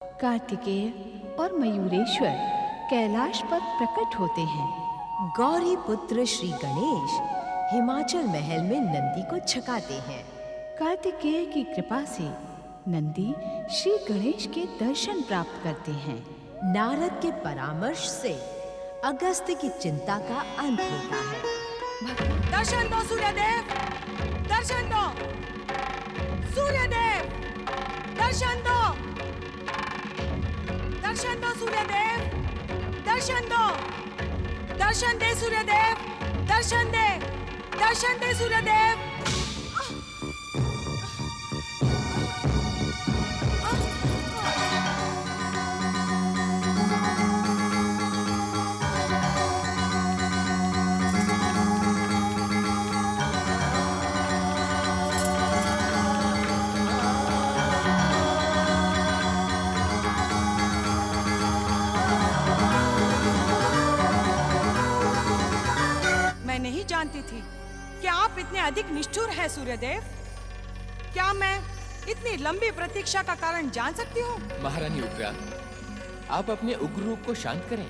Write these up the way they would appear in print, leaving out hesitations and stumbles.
कार्तिकेय और मयूरेश्वर कैलाश पर प्रकट होते हैं। गौरी पुत्र श्री गणेश हिमाचल महल में नंदी को छकाते हैं। कार्तिकेय की कृपा से नंदी श्री गणेश के दर्शन प्राप्त करते हैं। नारद के परामर्श से अगस्त्य की चिंता का अंत होता है। दर्शन दो सूर्यदेव, दर्शन दो सूर्यदेव, दर्शन दो, दर्शन दो सूर्यदेव, दर्शन दो, दर्शन दे सूर्यदेव, दर्शन दे, दर्शन दे सूर्यदेव। मैं नहीं जानती थी कि आप इतने अधिक निष्ठुर हैं सूर्यदेव। क्या मैं इतनी लंबी प्रतीक्षा का कारण जान सकती हूँ? महारानी उग्रा, आप अपने उग्र रूप को शांत करें।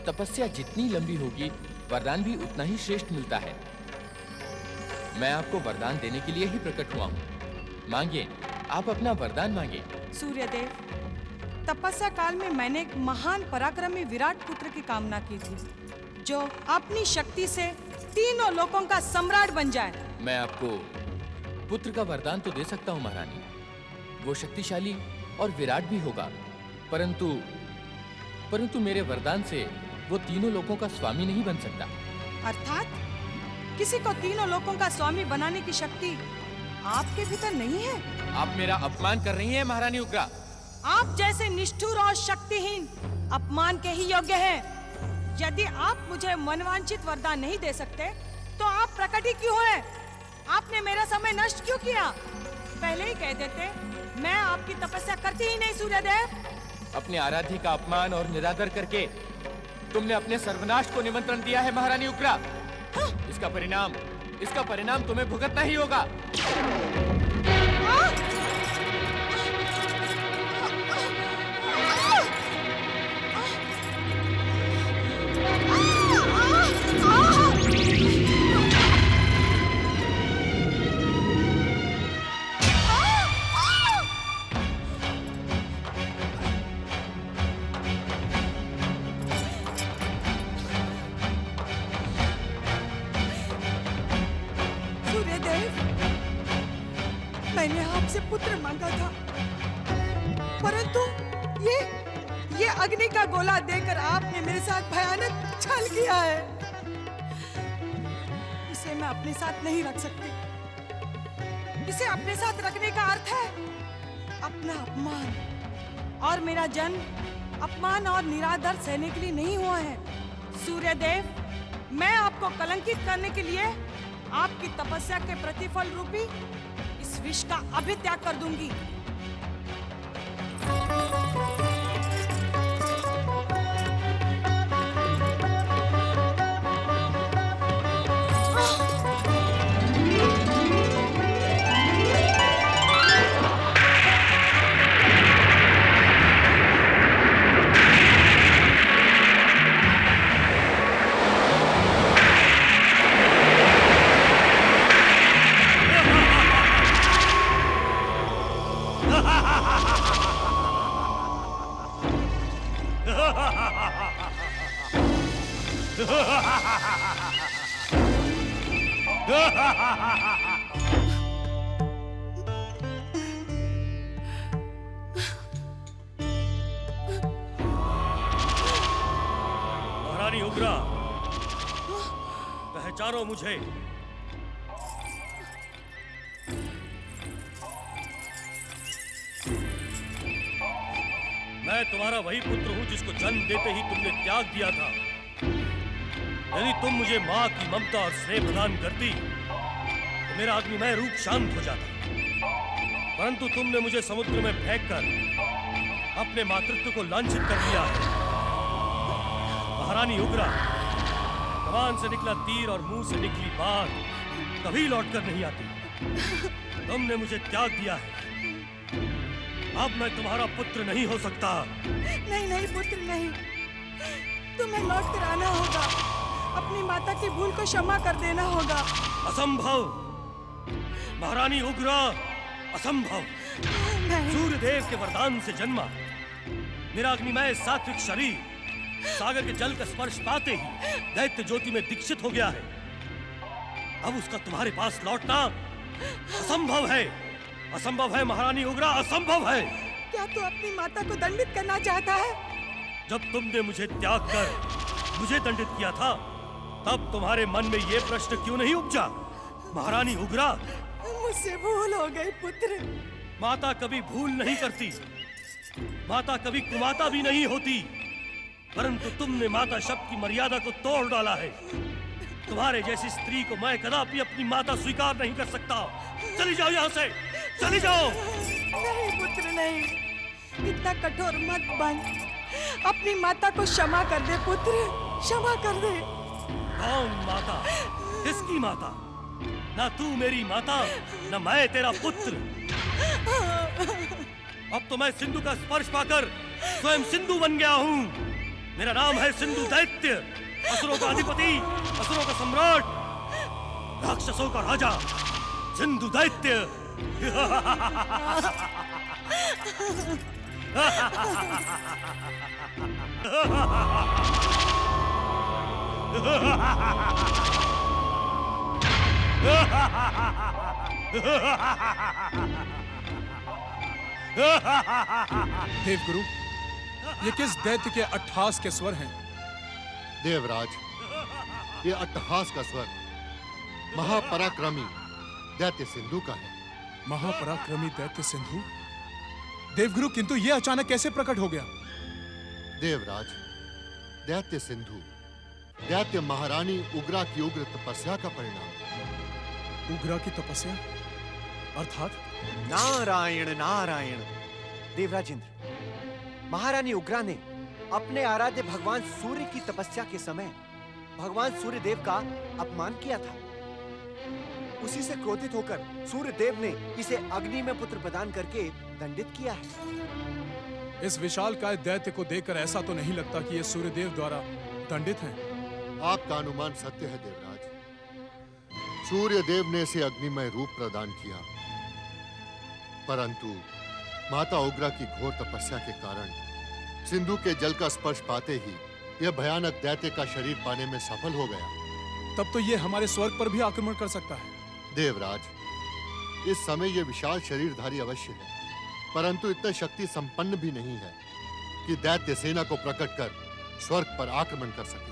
तपस्या जितनी लंबी होगी, वरदान भी उतना ही श्रेष्ठ मिलता है। मैं आपको वरदान देने के लिए ही प्रकट हुआ हूँ। मांगिए, आप अपना वरदान मांगिए। सूर्यदेव, तपस्या काल में मैंने एक महान पराक्रमी विराट पुत्र की कामना की थी, जो अपनी शक्ति से तीनों लोकों का सम्राट बन जाए। मैं आपको पुत्र का वरदान तो दे सकता हूँ महारानी। वो शक्तिशाली और विराट भी होगा, परंतु मेरे वरदान से वो तीनों लोकों का स्वामी नहीं बन सकता। अर्थात किसी को तीनों लोकों का स्वामी बनाने की शक्ति आपके भीतर नहीं है? आप मेरा अपमान कर रही हैं महारानी उग्रा। आप जैसे निष्ठुर और शक्तिहीन अपमान के ही योग्य हैं। यदि आप मुझे मनवांछित वरदान नहीं दे सकते, तो आप प्रकट ही क्यों हैं? आपने मेरा समय नष्ट क्यों किया? पहले ही कह देते, मैं आपकी तपस्या करती ही नहीं सूर्यदेव। अपने आराध्य का अपमान और निरादर करके तुमने अपने सर्वनाश को निमंत्रण दिया है महारानी उग्रा। इसका परिणाम तुम्हें भुगतना ही होगा। मैंने आपसे पुत्र मांगा था, परंतु ये अग्नि का गोला देकर आपने मेरे साथ भयानक छल किया है। इसे मैं अपने साथ नहीं रख सकती। इसे अपने साथ रखने का अर्थ है अपना अपमान, और मेरा जन्म अपमान और निरादर सहने के लिए नहीं हुआ है। सूर्यदेव, मैं आपको कलंकित करने के लिए आपकी तपस्या के प्रतिफल रूपी इस विष का अभित्याग कर दूंगी। महारानी उग्रा, पहचानो मुझे। मैं तुम्हारा वही पुत्र हूं जिसको जन्म देते ही तुमने त्याग दिया था। यदि तुम मुझे मां की ममता और स्नेह प्रदान करती, तो मेरा अग्निमय रूप शांत हो जाता। परंतु तुमने मुझे समुद्र में फेंककर अपने मातृत्व को लांछित कर दिया है। महारानी उग्रा, कमान से निकला तीर और मुंह से निकली बात कभी लौट कर नहीं आती। तुमने मुझे त्याग दिया है। अब मैं तुम्हारा पुत्र नहीं हो सकता। नहीं नहीं पुत्र नहीं, तुम्हें लौट कर आना होगा। अपनी माता की भूल को क्षमा कर देना होगा। असंभव, महारानी उग्रा, असंभव। नहीं। सूर्यदेव के वरदान से जन्मा मेरा अग्निमय सात्विक शरीर सागर के जल का स्पर्श पाते ही दैत्य ज्योति में दीक्षित हो गया है। अब उसका तुम्हारे पास लौटना असंभव है। असंभव है महारानी उग्रा, असंभव है। क्या तू अपनी माता को दंडित करना चाहता है? जब तुमने मुझे त्याग कर मुझे दंडित किया था, तब तुम्हारे मन में ये प्रश्न क्यों नहीं उपजा? महारानी उग्रा, मुझसे भूल हो गई पुत्र। माता कभी भूल नहीं करती, माता कभी कुमाता भी नहीं होती, परंतु तुमने माता शब्द की मर्यादा को तोड़ डाला है। तुम्हारे जैसी स्त्री को मैं कदापि अपनी माता स्वीकार नहीं कर सकता। चली जाओ यहाँ से, चली जाओ। नहीं पुत्र नहीं, इतना कठोर मत बन। अपनी माता को क्षमा कर दे पुत्र, क्षमा कर दे। कौन माता? किसकी माता? ना तू मेरी माता, ना मैं तेरा पुत्र। अब तो मैं सिंधु का स्पर्श पाकर स्वयं सिंधु बन गया हूँ। मेरा नाम है सिंधु दैत्य, असुरों का अधिपति, असुरों का सम्राट, राक्षसों का राजा, सिंधु दैत्य। देवगुरु, ये किस दैत्य के अट्टहास के स्वर हैं? देवराज, ये अट्टहास का स्वर महापराक्रमी दैत्य सिंधु का है। महापराक्रमी दैत्य सिंधु? देवगुरु, किंतु ये अचानक कैसे प्रकट हो गया? देवराज, दैत्य सिंधु दैत्य महारानी उग्रा की उग्र तपस्या का परिणाम। उग्रा की तपस्या अर्थात? नारायण नारायण। देवराज इंद्र, महारानी उग्रा ने अपने आराध्य भगवान सूर्य की तपस्या के समय भगवान सूर्य देव का अपमान किया था। उसी से क्रोधित होकर सूर्य देव ने इसे अग्नि में पुत्र प्रदान करके दंडित किया है। इस विशालकाय दैत्य को देखकर ऐसा तो नहीं लगता कि ये सूर्यदेव द्वारा दंडित हैं। आपका अनुमान सत्य है देवराज। सूर्य देव ने इसे अग्निमय रूप प्रदान किया, परंतु माता उग्रा की घोर तपस्या के कारण सिंधु के जल का स्पर्श पाते ही यह भयानक दैत्य का शरीर पाने में सफल हो गया। तब तो ये हमारे स्वर्ग पर भी आक्रमण कर सकता है। देवराज, इस समय यह विशाल शरीरधारी अवश्य है, परंतु इतना शक्ति संपन्न भी नहीं है कि दैत्य सेना को प्रकट कर स्वर्ग पर आक्रमण कर सके।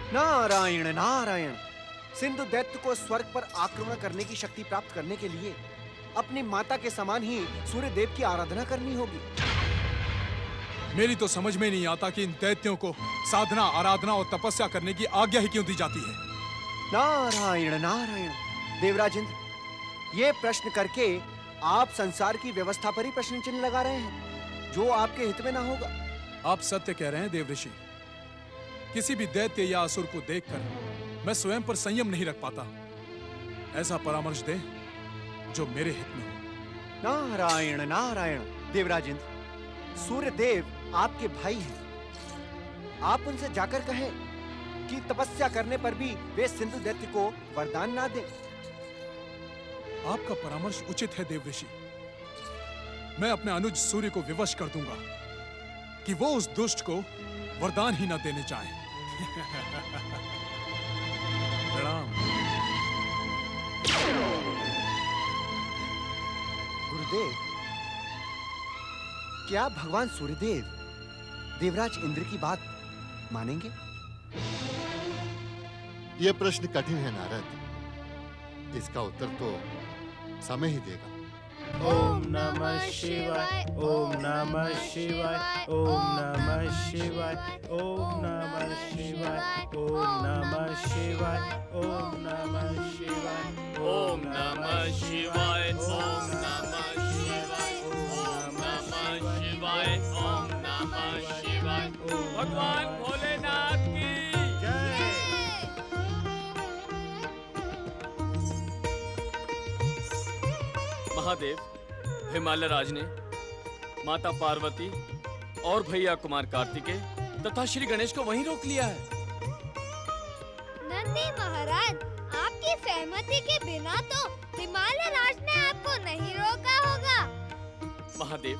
नारायण नारायण। सिंधु दैत्य को स्वर्ग पर आक्रमण करने की शक्ति प्राप्त करने के लिए अपनी माता के समान ही सूर्य देव की आराधना करनी होगी। मेरी तो समझ में नहीं आता कि इन दैत्यों को साधना, आराधना और तपस्या करने की आज्ञा ही क्यों दी जाती है। नारायण नारायण। देवराज इंद्र, ये प्रश्न करके आप संसार की व्यवस्था पर ही प्रश्न चिन्ह लगा रहे हैं, जो आपके हित में ना होगा। आप सत्य कह रहे हैं देवऋषि। किसी भी दैत्य या असुर को देखकर मैं स्वयं पर संयम नहीं रख पाता। ऐसा परामर्श दें जो मेरे हित में हो। नारायण नारायण। देवराज इंद्र, सूर्य देव आपके भाई हैं। आप उनसे जाकर कहें कि तपस्या करने पर भी वे सिंधु दैत्य को वरदान ना दें। आपका परामर्श उचित है देवऋषि। मैं अपने अनुज सूर्य को विवश कर दूंगा कि वो उस दुष्ट को वरदान ही न देने चाहे। प्रणाम। गुरुदेव, क्या भगवान सूर्यदेव देवराज इंद्र की बात मानेंगे? यह प्रश्न कठिन है नारद। इसका उत्तर तो समय ही देगा। ओम नमः शिवाय, ओम नमः शिवाय, ओम नमः शिवाय, ओम नमः शिवाय, ओम नमः शिवाय, ओम नमः शिवाय, ओम नमः शिवाय, ओम नमः शिवाय, ओम नमः शिवाय, ओम नमः शिवाय। भगवान भोलेनाथ की जय। महादेव, हिमालय राज ने माता पार्वती और भैया कुमार कार्तिकेय तथा श्री गणेश को वहीं रोक लिया है। नंदी महाराज, आपकी सहमति के बिना तो हिमालय राज ने आपको नहीं रोका होगा। महादेव,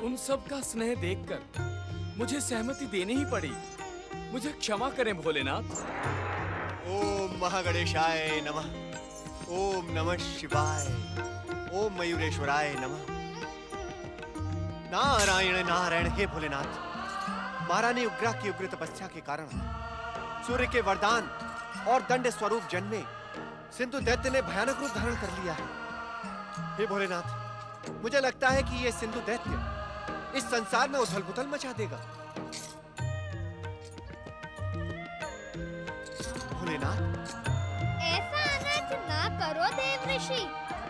उन सब का स्नेह देखकर मुझे सहमति देनी ही पड़ी। मुझे क्षमा करें भोलेनाथ। ओम महागणेशाय नमः। ओम नमः शिवाय। ओम मयूरेश्वराय नमः। नारायण नारायण। हे भोलेनाथ, महारानी उग्रा की उग्र तपस्या के कारण सूर्य के वरदान और दंड स्वरूप जन्मे सिंधु दैत्य ने भयानक रूप धारण कर लिया है। हे भोलेनाथ, मुझे लगता है कि ये सिंधु दैत्य इस संसार में उथल-पुथल मचा देगा। भोलेनाथ, ऐसा अनर्थ ना करो देव ऋषि।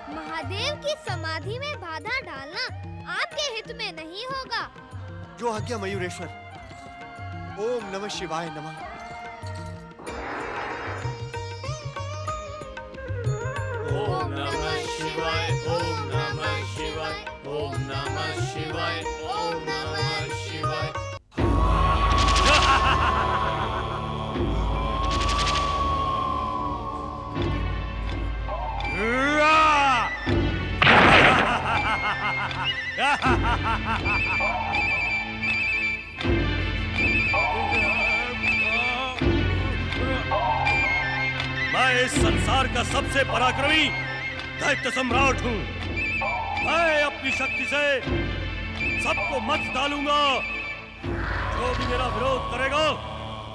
महादेव की समाधि में बाधा डालना आपके हित में नहीं होगा। जो आज्ञा मयूरेश्वर। ओम नमः शिवाय नमः। ओम नमः शिवाय। ओम नमः शिवाय। ओम नमः शिवाय। ओम नमः शिवाय। मैं इस संसार का सबसे पराक्रमी दैत्य सम्राट हूँ। मैं अपनी शक्ति से सबको मत डालूंगा। जो भी मेरा विरोध करेगा,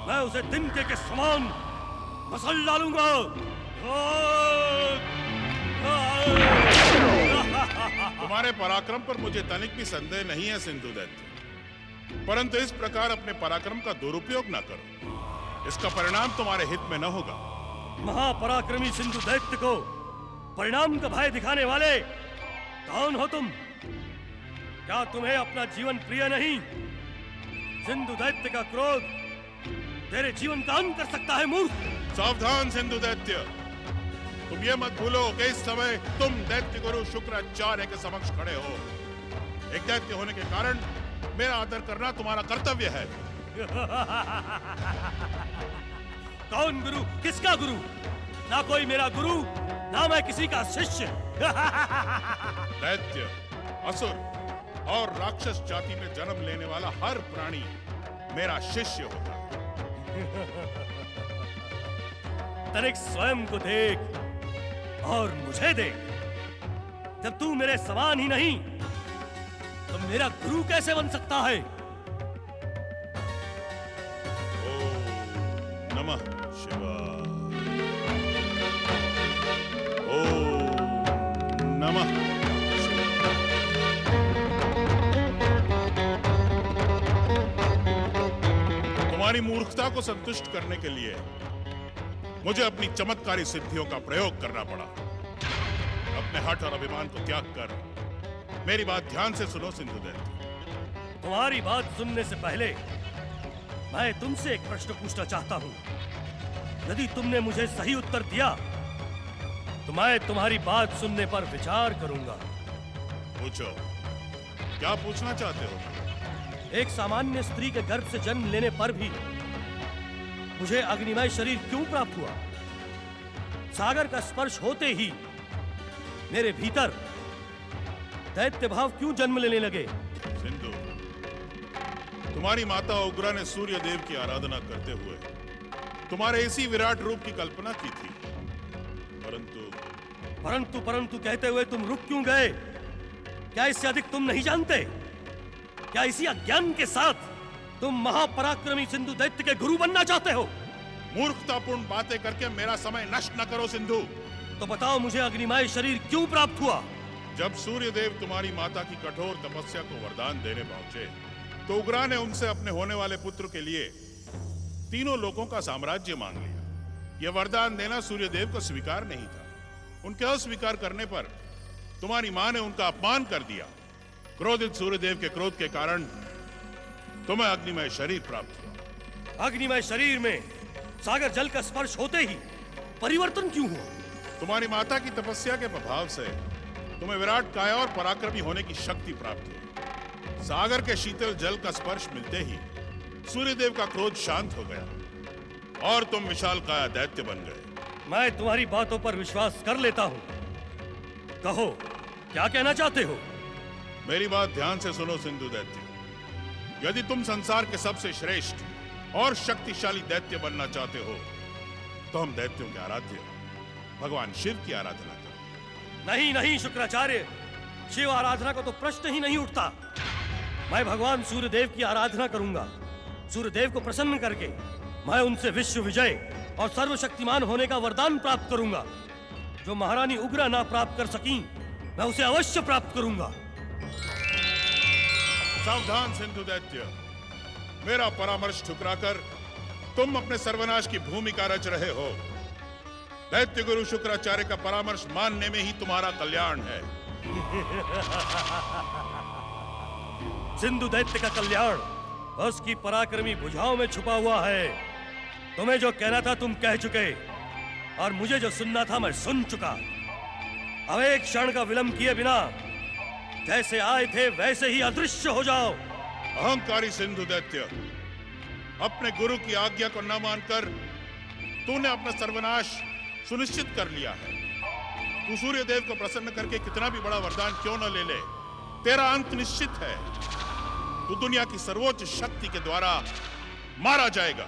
मैं उसे तिनके के समान मसल डालूंगा। तुम्हारे पराक्रम पर मुझे तनिक भी संदेह नहीं है सिंधु दैत्य, परंतु इस प्रकार अपने पराक्रम का दुरुपयोग न करो। इसका परिणाम तुम्हारे हित में न होगा। महापराक्रमी सिंधु दैत्य को परिणाम का भय दिखाने वाले कौन हो तुम? क्या तुम्हें अपना जीवन प्रिय नहीं? सिंधु दैत्य का क्रोध तेरे जीवन का अंत कर सकता है मूर्ख। सावधान सिंधु दैत्य, तुम ये मत भूलो कि इस समय तुम दैत्य गुरु शुक्राचार्य के समक्ष खड़े हो। एक दैत्य होने के कारण मेरा आदर करना तुम्हारा कर्तव्य है। कौन गुरु? किसका गुरु? ना कोई मेरा गुरु, ना मैं किसी का शिष्य। दैत्य, असुर और राक्षस जाति में जन्म लेने वाला हर प्राणी मेरा शिष्य होता है। तनिक स्वयं को देख और मुझे देख। जब तू मेरे समान ही नहीं, तो मेरा गुरु कैसे बन सकता है? ओम नमः शिवाय। ओम नमः शिवाय। तुम्हारी मूर्खता को संतुष्ट करने के लिए मुझे अपनी चमत्कारी सिद्धियों का प्रयोग करना पड़ा। अपने हठ और अभिमान को त्याग कर मेरी बात ध्यान से सुनो सिंधु दैत्य। तुम्हारी बात सुनने से पहले मैं तुमसे एक प्रश्न पूछना चाहता हूँ। यदि तुमने मुझे सही उत्तर दिया, तो मैं तुम्हारी बात सुनने पर विचार करूंगा। पूछो, क्या पूछना चाहते हो? एक सामान्य स्त्री के गर्भ से जन्म लेने पर भी मुझे अग्निमय शरीर क्यों प्राप्त हुआ? सागर का स्पर्श होते ही मेरे भीतर दैत्य भाव क्यों जन्म लेने लगे? सिंधु, तुम्हारी माता उग्रा ने सूर्य देव की आराधना करते हुए तुम्हारे इसी विराट रूप की कल्पना की थी, परंतु परंतु कहते हुए तुम रुक क्यों गए? क्या इससे अधिक तुम नहीं जानते? क्या इसी अज्ञान के साथ तुम महापराक्रमी सिंधु दैत्य के गुरु बनना चाहते हो? मूर्खतापूर्ण बातें करके मेरा समय नष्ट न करो सिंधु। तो बताओ मुझे अग्निमय शरीर क्यों प्राप्त हुआ? जब सूर्य देव तुम्हारी माता की कठोर तपस्या को वरदान देने पहुंचे, तो उग्रा ने उनसे अपने होने वाले पुत्र के लिए तीनों लोगों का साम्राज्य मांग लिया। यह वरदान देना सूर्य देव को स्वीकार नहीं था। उनके अस्वीकार करने पर तुम्हारी मां ने उनका अपमान कर दिया। क्रोधित सूर्य देव के क्रोध के कारण तुम्हें अग्निमय शरीर प्राप्त हुआ। अग्निमय शरीर में सागर जल का स्पर्श होते ही परिवर्तन क्यों हुआ? तुम्हारी माता की तपस्या के प्रभाव से तुम्हें विराट काया और पराक्रमी होने की शक्ति प्राप्त हुई। सागर के शीतल जल का स्पर्श मिलते ही सूर्यदेव का क्रोध शांत हो गया और तुम विशाल काया दैत्य बन गए। मैं तुम्हारी बातों पर विश्वास कर लेता हूँ। कहो, क्या कहना चाहते हो? मेरी बात ध्यान से सुनो सिंधु दैत्य। यदि तुम संसार के सबसे श्रेष्ठ और शक्तिशाली दैत्य बनना चाहते हो तो हम दैत्यों के आराध्य भगवान शिव की आराधना करो। नहीं नहीं शुक्राचार्य, शिव आराधना को तो प्रश्न ही नहीं उठता। मैं भगवान सूर्यदेव की आराधना करूंगा। सूर्यदेव को प्रसन्न करके मैं उनसे विश्व विजय और सर्वशक्तिमान होने का वरदान प्राप्त करूंगा। जो महारानी उग्रा ना प्राप्त कर सकी, मैं उसे अवश्य प्राप्त करूंगा। सावधान सिंधु दैत्य, मेरा परामर्श ठुकराकर तुम अपने सर्वनाश की भूमिका रच रहे हो। दैत्य गुरु शुक्राचार्य का परामर्श मानने में ही तुम्हारा कल्याण है। सिंधु दैत्य का कल्याण उसकी पराक्रमी भुजाओं में छुपा हुआ है। तुम्हें जो कहना था तुम कह चुके और मुझे जो सुनना था मैं सुन चुका। अब एक क्षण का विलंब किए बिना जैसे आए थे वैसे ही अदृश्य हो जाओ। अहंकारी सिंधु दैत्य, अपने गुरु की आज्ञा को न मानकर तूने अपना सर्वनाश सुनिश्चित कर लिया है। तू सूर्यदेव को प्रसन्न करके कितना भी बड़ा वरदान क्यों न ले ले, तेरा अंत निश्चित है। तू दुनिया की सर्वोच्च शक्ति के द्वारा मारा जाएगा।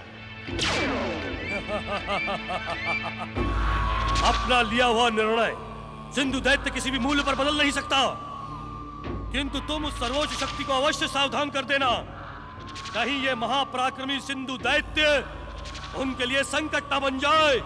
अपना लिया हुआ निर्णय सिंधु दैत्य किसी भी मूल्य पर बदल नहीं सकता। किंतु तुम उस सर्वोच्च शक्ति को अवश्य सावधान कर देना। कहीं ये महापराक्रमी सिंधु दैत्य उनके लिए संकट न बन जाए।